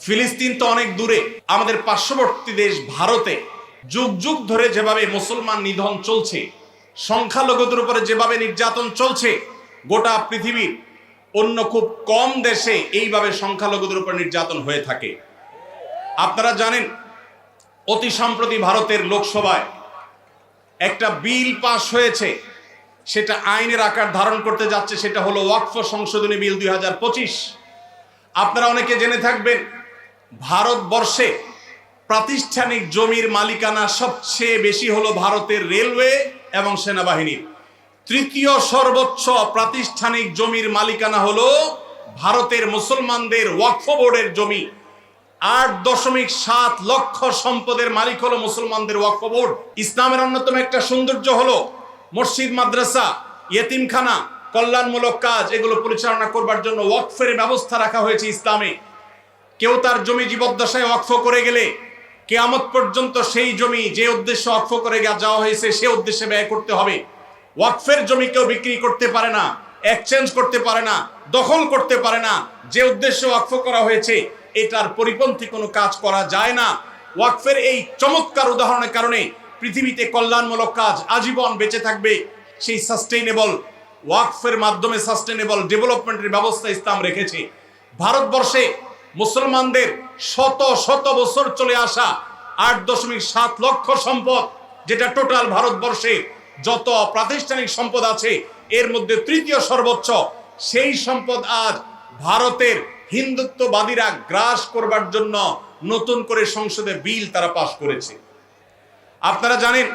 ফিলিস্তিন তো অনেক দূরে, আমাদের পার্শ্ববর্তী দেশ ভারতে যুগ যুগ ধরে যেভাবে মুসলমান নিধন চলছে, সংখ্যালঘুদের উপরে যেভাবে নির্যাতন চলছে, গোটা পৃথিবীর অন্য খুব কম দেশে এইভাবে সংখ্যালঘুদের উপর নির্যাতন হয়ে থাকে। আপনারা জানেন, অতি সম্প্রতি ভারতের লোকসভায় একটা বিল পাশ হয়েছে, সেটা আইনের আকার ধারণ করতে যাচ্ছে। সেটা হলো ওয়াকফ সংশোধনী বিল 2025। আপনারা অনেকে জেনে থাকবেন, ভারতবর্ষে প্রাতিষ্ঠানিক জমির মালিকানা সবচেয়ে বেশি হলো ভারতের রেলওয়ে এবং সেনাবাহিনীর। তৃতীয় সর্বোচ্চ প্রাতিষ্ঠানিক জমির মালিকানা হলো ভারতের মুসলমানদের ওয়াকফ বোর্ডের জমি। 8.7 লক্ষ সম্পদের মালিক হলো মুসলমানদের ওয়াকফ বোর্ড। ইসলামের অন্যতম একটা সৌন্দর্য হলো মসজিদ, মাদ্রাসা, ইয়েতিমখানা, কল্যাণমূলক কাজ, এগুলো পরিচালনা করবার জন্য ওয়াকফের ব্যবস্থা রাখা হয়েছে ইসলামে। কেউ তার জমি জীবদ্দশায় ওয়াকফ করে গেলে কিয়ামত পর্যন্ত সেই জমি যে উদ্দেশ্যে ওয়াকফ করে যাওয়া হয়েছে সে উদ্দেশ্যে ব্যয় করতে হবে। ওয়াকফের জমি কেউ বিক্রি করতে পারে না, এক্সচেঞ্জ করতে পারে না, দখল করতে পারে না। যে উদ্দেশ্যে ওয়াকফ করা হয়েছে এটার পরিপন্থী কোনো কাজ করা যায় না। ওয়াকফের এই চমৎকার উদাহরণের কারণে পৃথিবীতে কল্যাণমূলক কাজ আজীবন বেঁচে থাকবে। সেই সাস্টেইনেবল ওয়াকফের মাধ্যমে সাস্টেইনেবল ডেভেলপমেন্টের ব্যবস্থা ইসলাম রেখেছে। ভারতবর্ষে মুসলমানদের শত শত বছর চলে আসা 8.7 লক্ষ সম্পদ, যেটা টোটাল ভারতবর্ষে যত প্রাতিষ্ঠানিক সম্পদ আছে এর মধ্যে তৃতীয় সর্বোচ্চ। সেই সম্পদ আজ ভারতের হিন্দুত্ববাদীরা গ্রাস করবার জন্য নতুন করে সংসদে বিল তারা পাশ করেছে। আপনারা জানেন,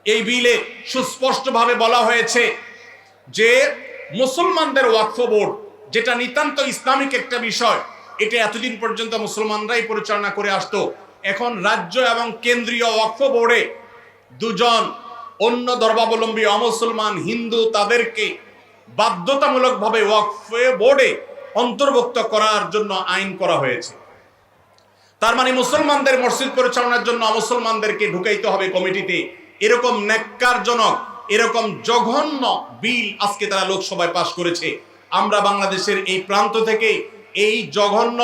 এই বিলে সুস্পষ্টভাবে বলা হয়েছে যে মুসলমানদের ওয়াকফ বোর্ড, যেটা নিতান্ত ইসলামিক একটা বিষয়, এটা এতদিন পর্যন্ত মুসলমানরাই পরিচালনা করে আসতো। এখন রাজ্য এবং কেন্দ্রীয় ওয়াকফ বোর্ডে দুজন অন্য ধর্মাবলম্বী অমুসলমান হিন্দু তাদেরকে বাধ্যতামূলকভাবে ওয়াকফ বোর্ডে অন্তর্ভুক্ত করার জন্য আইন করা হয়েছে। তার মানে মুসলমানদের মসজিদ পরিচালনার জন্য মুসলমানদেরকে ঢুকাইতে হবে কমিটিতে। এরকম ন্যাক্কারজনক, এরকম জঘন্য বিল আজকে তারা লোকসভায় পাশ করেছে। আমরা বাংলাদেশের এই প্রান্ত থেকে এই জঘন্য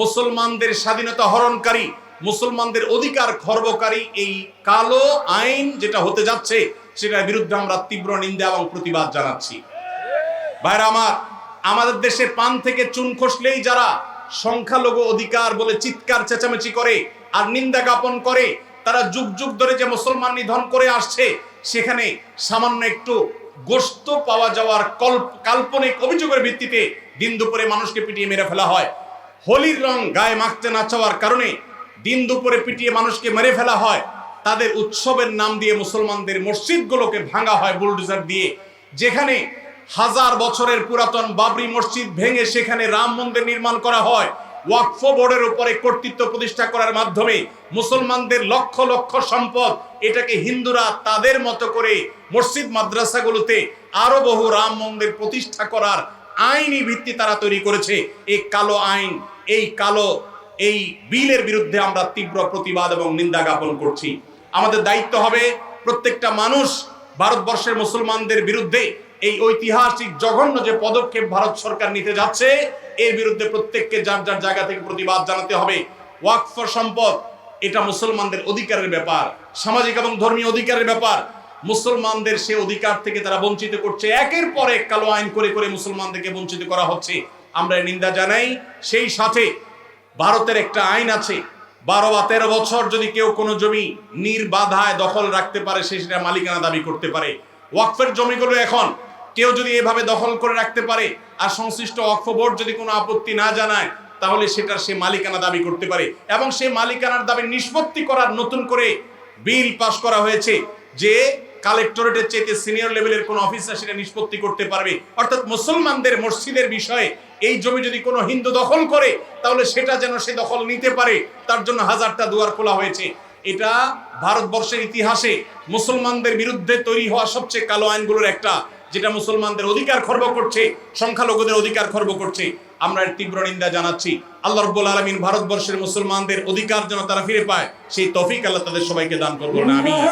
মুসলমানদের স্বাধীনতা হরণকারী, মুসলমানদের অধিকার খর্বকারী এই কালো আইন যেটা হতে যাচ্ছে সেটার বিরুদ্ধে আমরা তীব্র নিন্দা এবং প্রতিবাদ জানাচ্ছি। ভাইরা আমার, আমাদের দেশে পান থেকে চুন খসলেই যারা সংখ্যালঘু অধিকার বলে চিৎকার চেঁচামেচি করে আর নিন্দা জ্ঞাপন করে, তারা যুগ যুগ ধরে যে মুসলমান নিধন করে আসছে, সেখানে সামান্য একটু গোশত পাওয়া যাওয়ার কাল্পনিক অভিযোগের ভিত্তিতে দিন দুপুরে মানুষকে পিটিয়ে মেরে ফেলা হয়। হোলির রং গায়ে মাখতে না চাওয়ার কারণে দিন দুপুরে পিটিয়ে মানুষকে মেরে ফেলা হয়। তাদের উৎসবের নাম দিয়ে মুসলমানদের মসজিদগুলোকে ভাঙা হয় বুলডোজার দিয়ে। যেখানে 1000 বছরের পুরাতন বাবরি মসজিদ ভেঙে সেখানে রাম মন্দির নির্মাণ করা হয়। ওয়াকফ বোর্ডের উপরে কর্তৃত্ব প্রতিষ্ঠা করার মাধ্যমে মুসলমানদের লক্ষ লক্ষ সম্পদ, এটাকে হিন্দুরা তাদের মতো করে মসজিদ মাদ্রাসাগুলোতে আরো বহু রাম মন্দির প্রতিষ্ঠা করার আইনি ভিত্তি তারা তৈরি করেছে। এই কালো আইন, এই বিলের বিরুদ্ধে আমরা তীব্র প্রতিবাদ এবং নিন্দা জ্ঞাপন করছি। আমাদের দায়িত্ব হবে প্রত্যেকটা মানুষ ভারতবর্ষের মুসলমানদের বিরুদ্ধে এই ঐতিহাসিক জঘন্য যে পদক্ষেপ ভারত সরকার নিতে যাচ্ছে এর বিরুদ্ধে প্রত্যেককে যার যার জায়গা থেকে প্রতিবাদ জানাতে হবে। ওয়াকফ সম্পদ এটা মুসলমানদের অধিকারের ব্যাপার, সামাজিক এবং ধর্মীয় অধিকারের ব্যাপার। মুসলমানদের সে অধিকার থেকে তারা বঞ্চিত করছে। একের পর এক কালো আইন করে করে মুসলমানদেরকে বঞ্চিত করা হচ্ছে। আমরা নিন্দা জানাই। সেই সাথে ভারতের একটা আইন আছে, 12 বা 13 বছর যদি কেউ কোনো জমি নির্বাধায় দখল রাখতে পারে সে সেটা মালিকানা দাবি করতে পারে। ওয়াকফের জমিগুলো এখন কেউ যদি এভাবে দখল করে রাখতে পারে আর সংশ্লিষ্ট ওয়াকফ বোর্ড যদি কোনো আপত্তি না জানায়, তাহলে সেটার সে মালিকানা দাবি করতে পারে। এবং সেই মালিকানার দাবি নিষ্পত্তি করার নতুন করে বিল পাশ করা হয়েছে, যে কালেক্টরেটের চাইতে সিনিয়র লেভেলের কোন অফিসার সেটা নিষ্পত্তি করতে পারবে। অর্থাৎ মুসলমানদের মসজিদের বিষয়ে এই জমি যদি কোনো হিন্দু দখল করে তাহলে সেটা যেন সে দখল নিতে পারে, তার জন্য 1000টা দুয়ার খোলা হয়েছে। এটা ভারতবর্ষের ইতিহাসে মুসলমানদের বিরুদ্ধে তৈরি হওয়া সবচেয়ে কালো আইনগুলোর একটা, যেটা মুসলমানদের অধিকার খর্ব করছে, সংখ্যালঘুদের অধিকার খর্ব করছে। আমরা এর তীব্র নিন্দা জানাচ্ছি। আল্লাহ রাব্বুল আলামিন ভারতবর্ষের মুসলমানদের অধিকার যেন তারা ফিরে পায় সেই তৌফিক আল্লাহ তাদের সবাইকে দান করুন। আমিন।